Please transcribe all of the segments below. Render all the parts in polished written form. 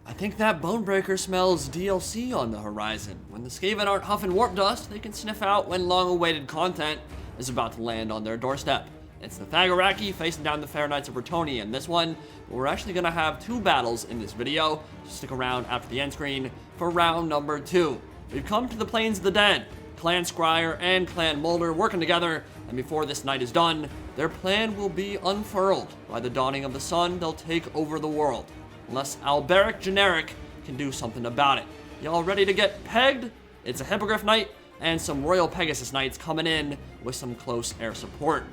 I think that Bonebreaker smells DLC on the horizon. When the Skaven aren't huffing warp dust, they can sniff out when long-awaited content is about to land on their doorstep. It's the Thagaraki facing down the Fair Knights of Bretonnia in this one, but we're actually going to have two battles in this video, so stick around after the end screen for round number 2. We've come to the Plains of the Dead. Clan Scryer and Clan Mulder working together, and before this night is done, their plan will be unfurled. By the dawning of the sun, they'll take over the world. Unless Alberic Generic can do something about it. Y'all ready to get pegged? It's a Hippogriff Knight and some Royal Pegasus Knights coming in with some close air support.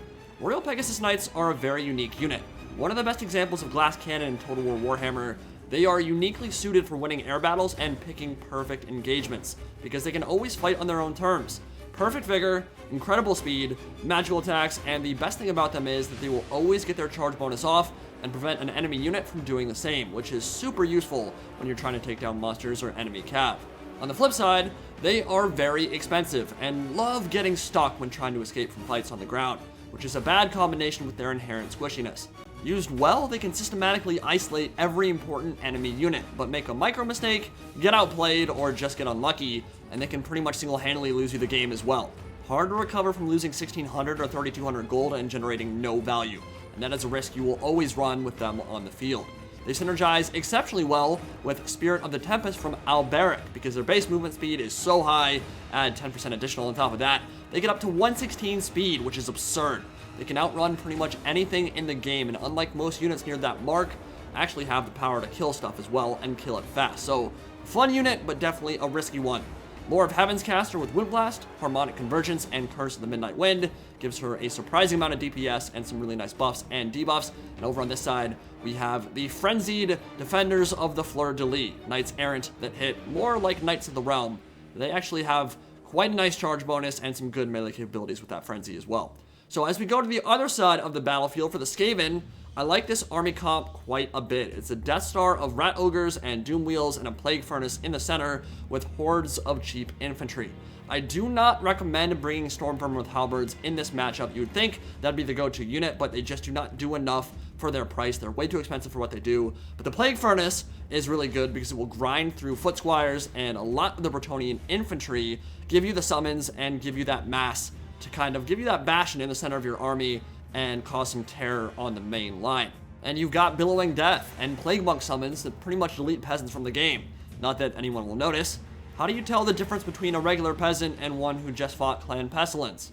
Royal Pegasus Knights are a very unique unit. One of the best examples of glass cannon in Total War Warhammer. They are uniquely suited for winning air battles and picking perfect engagements, because they can always fight on their own terms. Perfect vigor, incredible speed, magical attacks, and the best thing about them is that they will always get their charge bonus off and prevent an enemy unit from doing the same, which is super useful when you're trying to take down monsters or enemy cav. On the flip side, they are very expensive and love getting stuck when trying to escape from fights on the ground, which is a bad combination with their inherent squishiness. Used well, they can systematically isolate every important enemy unit, but make a micro mistake, get outplayed, or just get unlucky, and they can pretty much single-handedly lose you the game as well. Hard to recover from losing 1,600 or 3,200 gold and generating no value, and that is a risk you will always run with them on the field. They synergize exceptionally well with Spirit of the Tempest from Alberic, because their base movement speed is so high, add 10% additional on top of that, they get up to 116 speed, which is absurd. They can outrun pretty much anything in the game, and unlike most units near that mark, actually have the power to kill stuff as well, and kill it fast. So, fun unit, but definitely a risky one. Lore of Heaven's caster with Wind Blast, Harmonic Convergence, and Curse of the Midnight Wind gives her a surprising amount of DPS and some really nice buffs and debuffs. And over on this side, we have the Frenzied Defenders of the Fleur-de-Lis, Knights Errant that hit more like Knights of the Realm. They actually have quite a nice charge bonus and some good melee capabilities with that Frenzy as well. So as we go to the other side of the battlefield for the Skaven, I like this army comp quite a bit. It's a Death Star of Rat Ogres and Doomwheels and a Plague Furnace in the center with hordes of cheap infantry. I do not recommend bringing Stormfirmer with Halberds in this matchup. You would think that'd be the go-to unit, but they just do not do enough for their price. They're way too expensive for what they do. But the Plague Furnace is really good because it will grind through Foot Squires, and a lot of the Bretonnian infantry give you the summons and give you that mass to kind of give you that bastion in the center of your army and cause some terror on the main line. And you've got Billowing Death and Plague Monk summons that pretty much delete peasants from the game. Not that anyone will notice. How do you tell the difference between a regular peasant and one who just fought Clan Pestilence?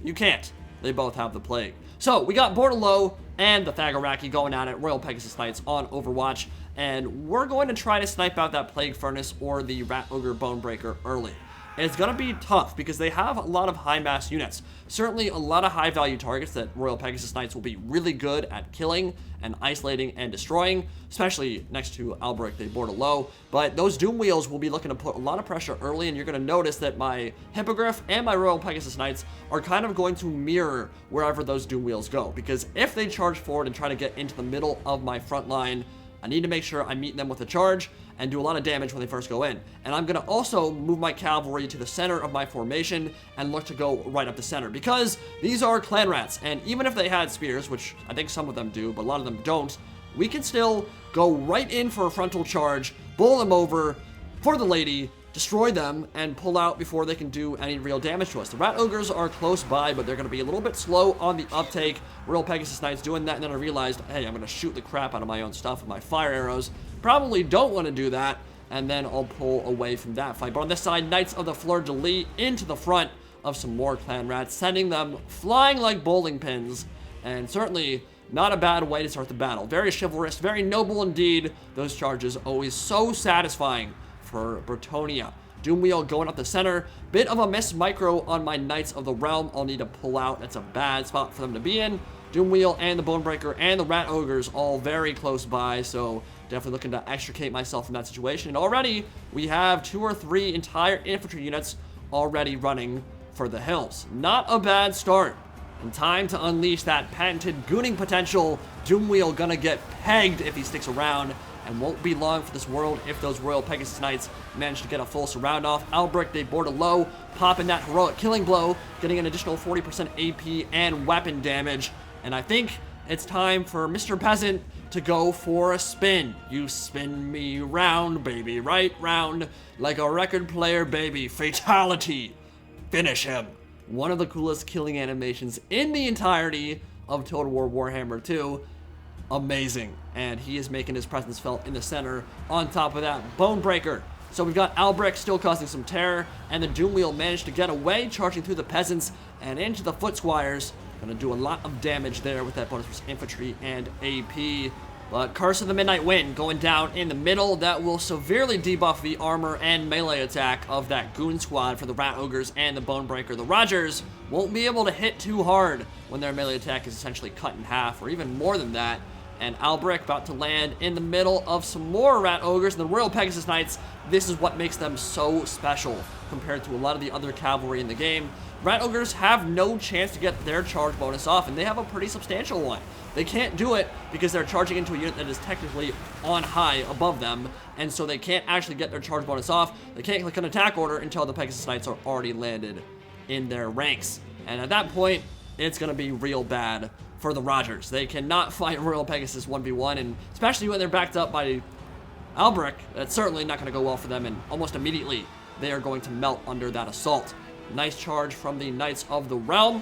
You can't. They both have the plague. So, we got Bordeleaux and the Thagaraki going at it, Royal Pegasus Knights on Overwatch, and we're going to try to snipe out that Plague Furnace or the Rat Ogre Bonebreaker early. And it's going to be tough because they have a lot of high mass units. Certainly a lot of high value targets that Royal Pegasus Knights will be really good at killing and isolating and destroying, especially next to Alberic de Bordeleaux. But those Doomwheels will be looking to put a lot of pressure early, and you're going to notice that my Hippogriff and my Royal Pegasus Knights are kind of going to mirror wherever those Doomwheels go. Because if they charge forward and try to get into the middle of my front line, I need to make sure I meet them with a charge and do a lot of damage when they first go in. And I'm going to also move my cavalry to the center of my formation and look to go right up the center, because these are clan rats, and even if they had spears, which I think some of them do, but a lot of them don't, we can still go right in for a frontal charge, bowl them over for the lady, destroy them, and pull out before they can do any real damage to us. The Rat Ogres are close by, but they're going to be a little bit slow on the uptake. Royal Pegasus Knights doing that, and then I realized, hey, I'm going to shoot the crap out of my own stuff with my fire arrows. Probably don't want to do that, and then I'll pull away from that fight. But on this side, Knights of the Fleur-de-Lis into the front of some more clan rats, sending them flying like bowling pins, and certainly not a bad way to start the battle. Very chivalrous, very noble indeed. Those charges always so satisfying for Bretonnia. Doomwheel going up the center. Bit of a miss micro on my Knights of the Realm. I'll need to pull out. That's a bad spot for them to be in. Doomwheel and the Bonebreaker and the Rat Ogres all very close by, so definitely looking to extricate myself from that situation. And already, we have 2 or 3 entire infantry units already running for the hills. Not a bad start. And time to unleash that patented gooning potential. Doomwheel gonna get pegged if he sticks around, and won't be long for this world if those Royal Pegasus Knights manage to get a full surround off. Alberic de Bordeleaux popping that heroic killing blow, getting an additional 40% AP and weapon damage. And I think it's time for Mr. Peasant to go for a spin. You spin me round, baby, right round, like a record player, baby. Fatality. Finish him. One of the coolest killing animations in the entirety of Total War Warhammer 2. Amazing. And he is making his presence felt in the center. On top of that, Bonebreaker. So we've got Alberic still causing some terror, and the Doomwheel managed to get away, charging through the peasants and into the foot squires. Gonna do a lot of damage there with that bonus for infantry and AP. But Curse of the Midnight Wind going down in the middle. That will severely debuff the armor and melee attack of that Goon squad for the Rat Ogres and the Bonebreaker. The Rogers won't be able to hit too hard when their melee attack is essentially cut in half, or even more than that. And Alberic about to land in the middle of some more Rat Ogres. And the Royal Pegasus Knights, this is what makes them so special compared to a lot of the other cavalry in the game. Rat Ogres have no chance to get their charge bonus off, and they have a pretty substantial one. They can't do it because they're charging into a unit that is technically on high above them, and so they can't actually get their charge bonus off. They can't click an attack order until the Pegasus Knights are already landed in their ranks. And at that point, it's going to be real bad for the Rogers. They cannot fight Royal Pegasus 1v1, and especially when they're backed up by Alberic, that's certainly not going to go well for them, and almost immediately they are going to melt under that assault. Nice charge from the Knights of the Realm,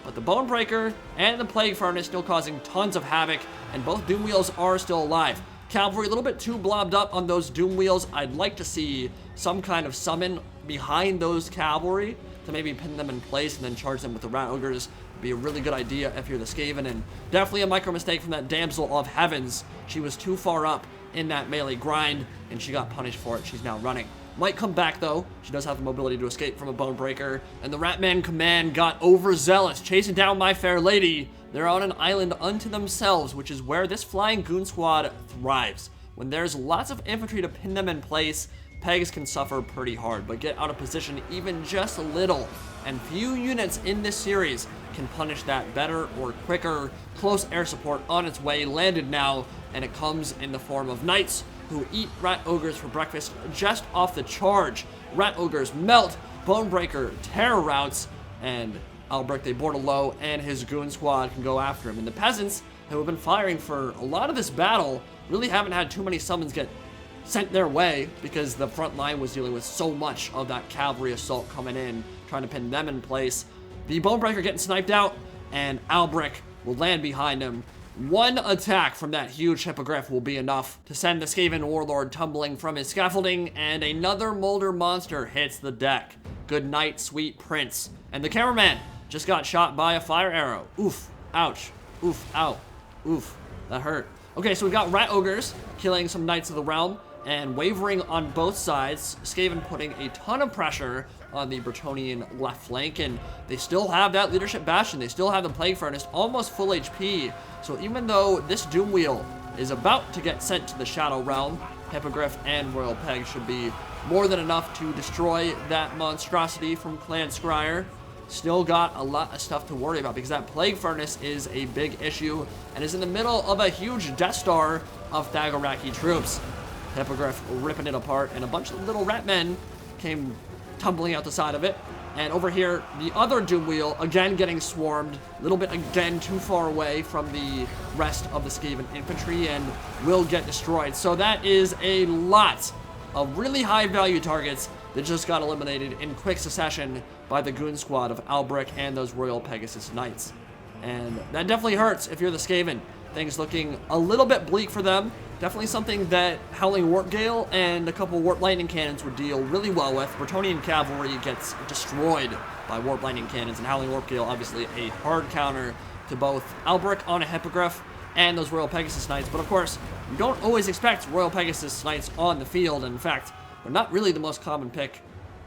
but the Bonebreaker and the Plague Furnace still causing tons of havoc, and both Doomwheels are still alive. Cavalry a little bit too blobbed up on those Doomwheels. I'd like to see some kind of summon behind those cavalry to maybe pin them in place and then charge them with the Rat Ogres. Be a really good idea if you're the Skaven, and definitely a micro mistake from that Damsel of Heavens. She was too far up in that melee grind, and she got punished for it. She's now running. Might come back though. She does have the mobility to escape from a Bonebreaker, and the Ratman Command got overzealous, chasing down my fair lady. They're on an island unto themselves, which is where this flying Goon squad thrives. When there's lots of infantry to pin them in place, Pegs can suffer pretty hard, but get out of position even just a little, and few units in this series can punish that better or quicker. Close air support on its way, landed now, and it comes in the form of Knights who eat Rat Ogres for breakfast just off the charge. Rat Ogres melt, Bonebreaker terror routes, and Alberic de Bordeleaux and his Goon squad can go after him. And the peasants, who have been firing for a lot of this battle, really haven't had too many summons get sent their way because the front line was dealing with so much of that cavalry assault coming in, trying to pin them in place. The Bonebreaker getting sniped out, and Alberic will land behind him. One attack from that huge Hippogriff will be enough to send the Skaven Warlord tumbling from his scaffolding, and another Molder monster hits the deck. Good night, sweet prince. And the cameraman just got shot by a fire arrow. Oof, ouch, oof, ow, oof, that hurt. Okay, so we've got Rat Ogres killing some Knights of the Realm, and wavering on both sides. Skaven putting a ton of pressure on the Bretonnian left flank, and they still have that Leadership Bastion. They still have the Plague Furnace, almost full HP. So even though this Doomwheel is about to get sent to the Shadow Realm, Hippogriff and Royal Peg should be more than enough to destroy that monstrosity from Clan Scryer. Still got a lot of stuff to worry about because that Plague Furnace is a big issue and is in the middle of a huge Death Star of Thagaraki troops. Hippogriff ripping it apart, and a bunch of little rat men came tumbling out the side of it. And over here, the other Doomwheel, again getting swarmed, a little bit again too far away from the rest of the Skaven infantry, and will get destroyed. So that is a lot of really high value targets that just got eliminated in quick succession by the Goon squad of Alberic and those Royal Pegasus Knights. And that definitely hurts if you're the Skaven. Things looking a little bit bleak for them. Definitely something that Howling Warp Gale and a couple Warp Lightning Cannons would deal really well with. Bretonnian cavalry gets destroyed by Warp Lightning Cannons, and Howling Warp Gale obviously a hard counter to both Alberic on a Hippogriff and those Royal Pegasus Knights. But of course, you don't always expect Royal Pegasus Knights on the field. In fact, they're not really the most common pick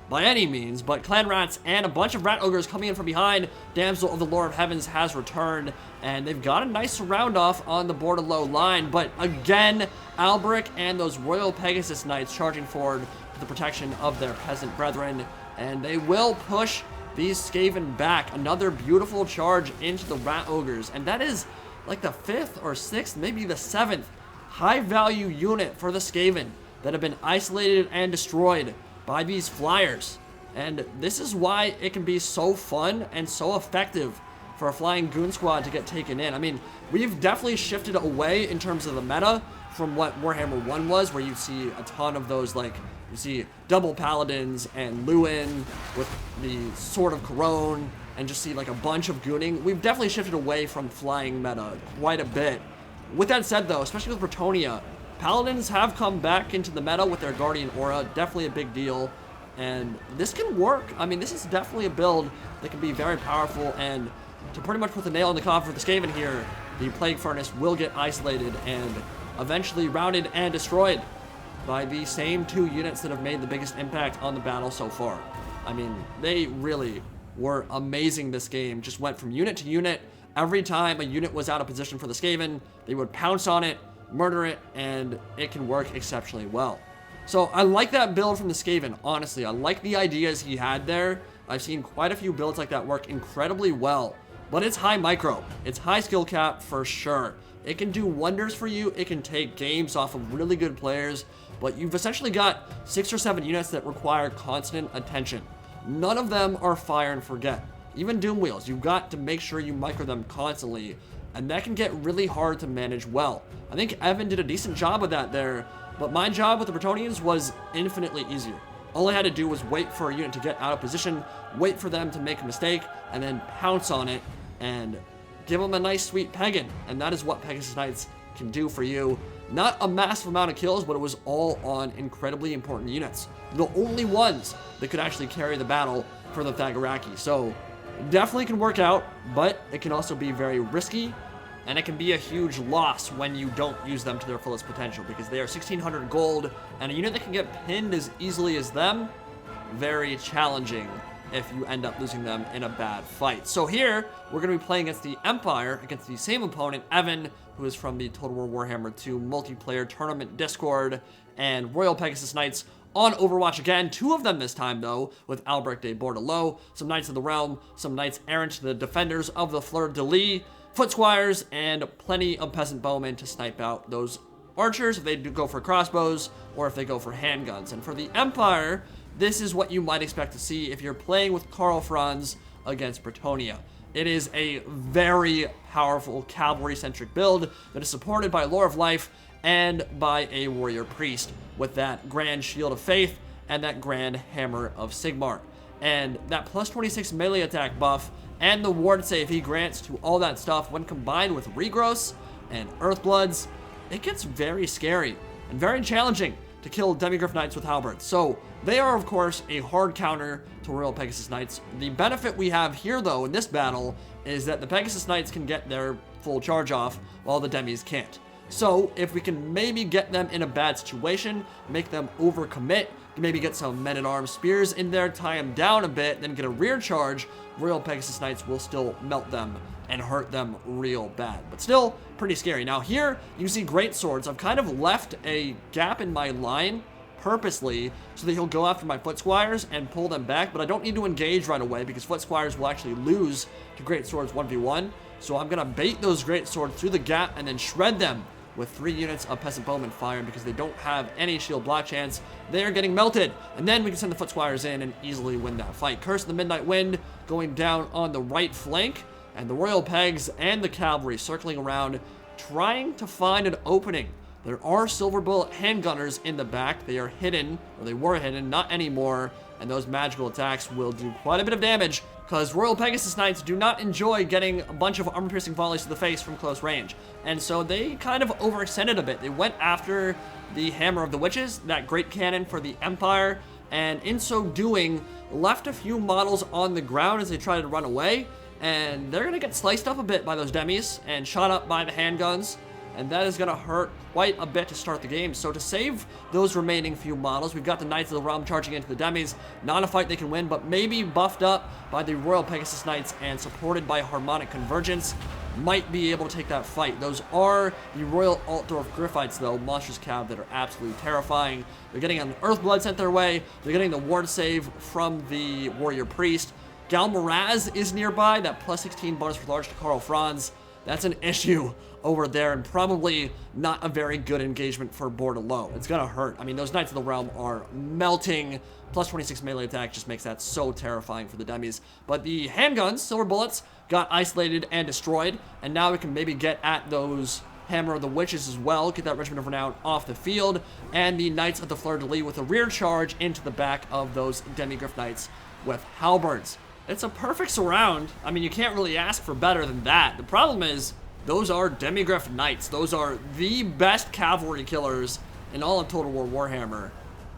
by any means, but Clan Rats and a bunch of Rat Ogres coming in from behind. Damsel of the Lord of Heavens has returned, and they've got a nice surround off on the Bordeleaux line. But again, Alberic and those Royal Pegasus Knights charging forward to the protection of their peasant brethren, and they will push these Skaven back. Another beautiful charge into the Rat Ogres, and that is like the 5th or 6th, maybe the 7th high value unit for the Skaven that have been isolated and destroyed by these flyers. And this is why it can be so fun and so effective for a flying goon squad to get taken in. I mean, we've definitely shifted away in terms of the meta from what Warhammer 1 was, where you see a ton of those, like, you see double paladins and Lewin with the Sword of Corone, and just see like a bunch of gooning. We've definitely shifted away from flying meta quite a bit. With that said though, especially with Bretonnia, paladins have come back into the meta with their Guardian Aura, definitely a big deal. And this can work. I mean, this is definitely a build that can be very powerful, and to pretty much put the nail in the coffin for the Skaven here, the Plague Furnace will get isolated and eventually routed and destroyed by the same 2 units that have made the biggest impact on the battle so far. I mean, they really were amazing this game. Just went from unit to unit. Every time a unit was out of position for the Skaven, they would pounce on it, murder it, and it can work exceptionally well. So I like that build from the Skaven, honestly. I like the ideas he had there. I've seen quite a few builds like that work incredibly well, but it's high micro. It's high skill cap for sure. It can do wonders for you. It can take games off of really good players, but you've essentially got 6 or 7 units that require constant attention. None of them are fire and forget. Even Doomwheels, you've got to make sure you micro them constantly, and that can get really hard to manage well. I think Evan did a decent job with that there, but my job with the Bretonnians was infinitely easier. All I had to do was wait for a unit to get out of position, wait for them to make a mistake, and then pounce on it and give them a nice sweet pagan. And that is what Pegasus Knights can do for you. Not a massive amount of kills, but it was all on incredibly important units. The only ones that could actually carry the battle for the Thagaraki. So definitely can work out, but it can also be very risky, and it can be a huge loss when you don't use them to their fullest potential, because they are 1600 gold, and a unit that can get pinned as easily as them, very challenging if you end up losing them in a bad fight. So here, we're going to be playing against the Empire, against the same opponent, Evan, who is from the Total War Warhammer 2 multiplayer tournament Discord, and Royal Pegasus Knights on Overwatch again. 2 of them this time, though, with Alberic de Bordeleaux, some Knights of the Realm, some Knights Errant, the defenders of the Fleur-de-Lis, Foot Squires, and plenty of Peasant Bowmen to snipe out those archers if they do go for crossbows or if they go for handguns. And for the Empire, this is what you might expect to see if you're playing with Karl Franz against Bretonnia. It is a very powerful cavalry-centric build that is supported by Lore of Life and by a Warrior Priest with that Grand Shield of Faith and that Grand Hammer of Sigmar. And that plus 26 melee attack buff and the ward save he grants to all that stuff, when combined with Regrowths and Earthbloods, it gets very scary and very challenging to kill Demigryph Knights with Halberds. So they are, of course, a hard counter to Royal Pegasus Knights. The benefit we have here, though, in this battle, is that the Pegasus Knights can get their full charge off while the Demis can't. So if we can maybe get them in a bad situation, make them overcommit, maybe get some men-at-arms spears in there, tie them down a bit, then get a rear charge, Royal Pegasus Knights will still melt them and hurt them real bad, but still pretty scary. Now here, you see great swords. I've kind of left a gap in my line purposely so that he'll go after my Foot Squires and pull them back, but I don't need to engage right away because Foot Squires will actually lose to Great Swords 1v1. So I'm gonna bait those Great Swords through the gap and then shred them with 3 units of Peasant Bowmen fire, because they don't have any shield block chance. They are getting melted, and then we can send the Foot Squires in and easily win that fight. Curse of the Midnight Wind going down on the right flank, and the Royal Pegs and the Cavalry circling around, trying to find an opening. There are Silver Bullet handgunners in the back. They are hidden, or they were hidden, not anymore, and those magical attacks will do quite a bit of damage, because Royal Pegasus Knights do not enjoy getting a bunch of armor-piercing volleys to the face from close range. And so they kind of overextended a bit. They went after the Hammer of the Witches, that great cannon for the Empire, and in so doing, left a few models on the ground as they tried to run away, and they're going to get sliced up a bit by those demis and shot up by the handguns, and that is going to hurt quite a bit to start the game. So to save those remaining few models, we've got the Knights of the Realm charging into the demis. Not a fight they can win, but maybe buffed up by the Royal Pegasus Knights and supported by Harmonic Convergence, might be able to take that fight. Those are the Royal Altdorf Griffites, though, Monstrous Cav that are absolutely terrifying. They're getting an Earthblood sent their way. They're getting the ward save from the Warrior Priest. Galmaraz is nearby, that plus 16 bonus for large to Karl Franz. That's an issue over there, and probably not a very good engagement for Bordeleaux. It's gonna hurt. I mean, those Knights of the Realm are melting. Plus 26 melee attack just makes that so terrifying for the demis. But the handguns, silver bullets, got isolated and destroyed, and now we can maybe get at those Hammer of the Witches as well, get that Regiment of Renown off the field, and the Knights of the Fleur-de-Lis with a rear charge into the back of those Demigryph Knights with Halberds. It's a perfect surround. I mean, you can't really ask for better than that. The problem is, those are Demigryph Knights. Those are the best cavalry killers in all of Total War Warhammer.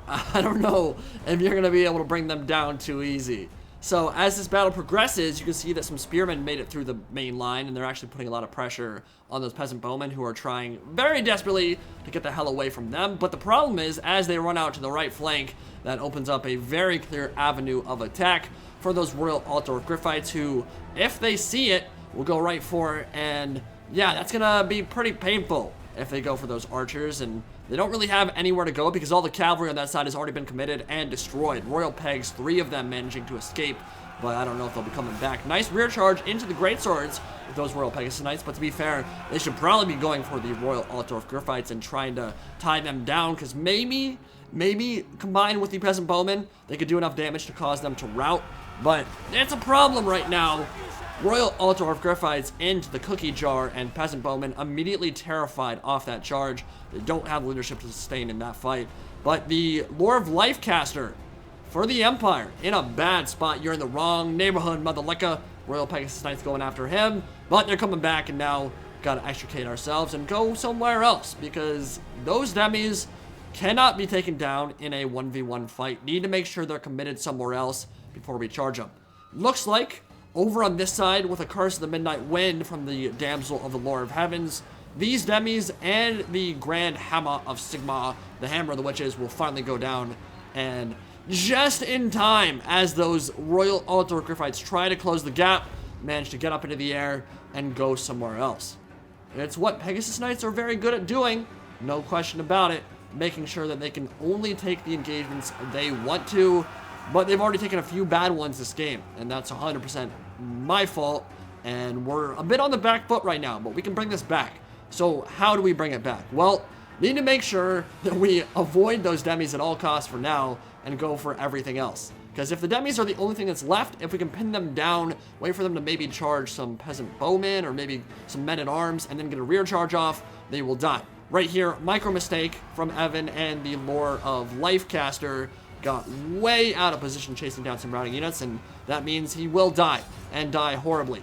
I don't know if you're going to be able to bring them down too easy. So as this battle progresses, you can see that some spearmen made it through the main line, and they're actually putting a lot of pressure on those peasant bowmen who are trying very desperately to get the hell away from them. But the problem is, as they run out to the right flank, that opens up a very clear avenue of attack for those Royal Altdorf Gryphites who, if they see it, will go right for it. And yeah, that's gonna be pretty painful if they go for those archers, and they don't really have anywhere to go because all the cavalry on that side has already been committed and destroyed. Royal Pegs, 3 of them managing to escape, but I don't know if they'll be coming back. Nice rear charge into the greatswords with those Royal Pegasus Knights, but to be fair, they should probably be going for the Royal Altdorf Gryphites and trying to tie them down, because maybe combined with the peasant bowmen, they could do enough damage to cause them to rout, but it's a problem right now. Royal Altdorf Gryphites into the cookie jar, and peasant bowmen immediately terrified off that charge. They don't have leadership to sustain in that fight. But the Lore of Life caster for the Empire in a bad spot. You're in the wrong neighborhood, Motherlicka. Royal Pegasus Knights going after him, but they're coming back, and now gotta extricate ourselves and go somewhere else, because those demis cannot be taken down in a 1v1 fight. Need to make sure they're committed somewhere else before we charge them. Looks like over on this side, with a Curse of the Midnight Wind from the Damsel of the Lore of Heavens, these demis and the Grand Hammer of Sigma, the Hammer of the Witches, will finally go down. And just in time, as those Royal Altdorf Gryphites try to close the gap, manage to get up into the air and go somewhere else. It's what Pegasus Knights are very good at doing, no question about it, making sure that they can only take the engagements they want to, but they've already taken a few bad ones this game, and that's 100% my fault, and we're a bit on the back foot right now, but we can bring this back. So how do we bring it back? Well, need to make sure that we avoid those demis at all costs for now and go for everything else. Because if the demis are the only thing that's left, if we can pin them down, wait for them to maybe charge some peasant bowmen or maybe some men-at-arms and then get a rear charge off, they will die. Right here, micro mistake from Evan, and the Lore of Life caster got way out of position chasing down some routing units, and that means he will die, and die horribly.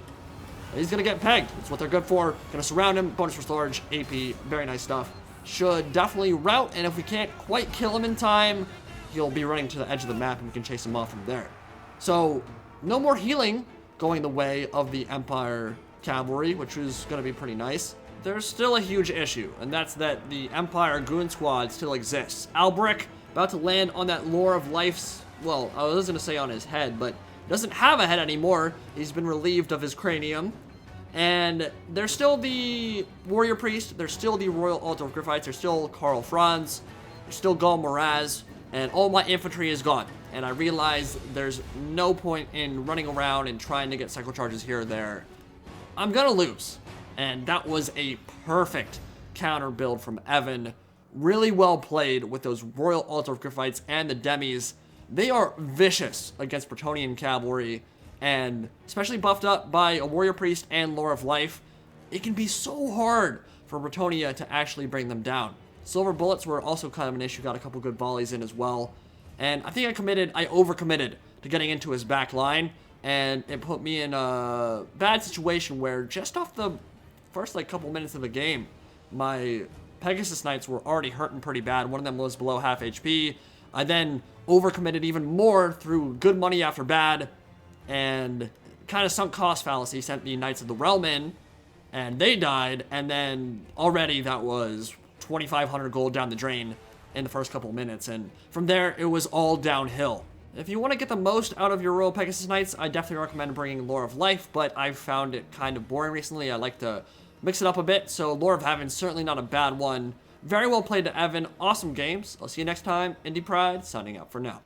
He's gonna get pegged. That's what they're good for. Gonna surround him, bonus for large, AP, very nice stuff. Should definitely rout, and if we can't quite kill him in time, he'll be running to the edge of the map and we can chase him off from there. So, no more healing going the way of the Empire cavalry, which is gonna be pretty nice. There's still a huge issue, and that's that the Empire Goon squad still exists. Alberic, about to land on that Lore of Life's, well, I was gonna say on his head, but doesn't have a head anymore. He's been relieved of his cranium. And there's still the Warrior Priest, there's still the Royal Altdorf Gryphites, there's still Karl Franz, there's still Gal Moraz, and all my infantry is gone. And I realize there's no point in running around and trying to get cycle charges here or there. I'm gonna lose. And that was a perfect counter build from Evan. Really well played with those Royal Altdorf Gryphites and the demis. They are vicious against Bretonnian cavalry, and especially buffed up by a Warrior Priest and Lore of Life, it can be so hard for Bretonnia to actually bring them down. Silver bullets were also kind of an issue, got a couple good volleys in as well. And I think I overcommitted to getting into his back line, and it put me in a bad situation where just off the first couple minutes of the game, my Pegasus Knights were already hurting pretty bad. One of them was below half HP. I then overcommitted even more through good money after bad, and kind of sunk cost fallacy, sent the Knights of the Realm in, and they died, and then already that was 2,500 gold down the drain in the first couple minutes, and from there it was all downhill. If you want to get the most out of your Royal Pegasus Knights, I definitely recommend bringing Lore of Life, but I've found it kind of boring recently. I like to mix it up a bit, so Lore of Heaven's certainly not a bad one. Very well played to Evan. Awesome games. I'll see you next time. Indie Pride, signing out for now.